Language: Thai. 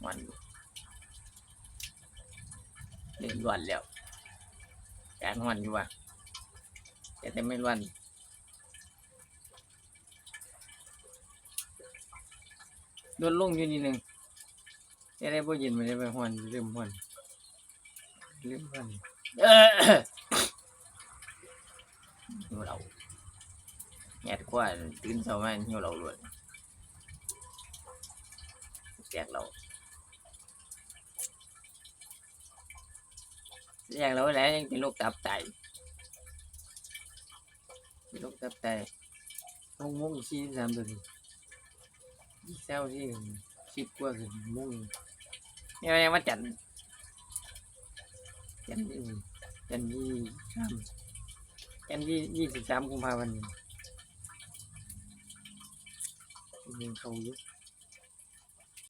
วันเล่นล้วนแล้วการวันอยู่ว่ะแต่ไม่ล้วนโดนลงอยู่นิดนึงจะได้บ่ยินมันจะไปหวนลืมหวนหิวเราแงดกว่าตื่นเช้ามาหิวเราล้วนแจกเราแจกเราแล้วยังเป็นโรคตับไตเป็นโรคตับไตมุ่ง43 เดือนเศร้าที่10 กว่าถึงมุ่งยังมาจันที่23 กุมภาพันธ์ยิงเขาอยู่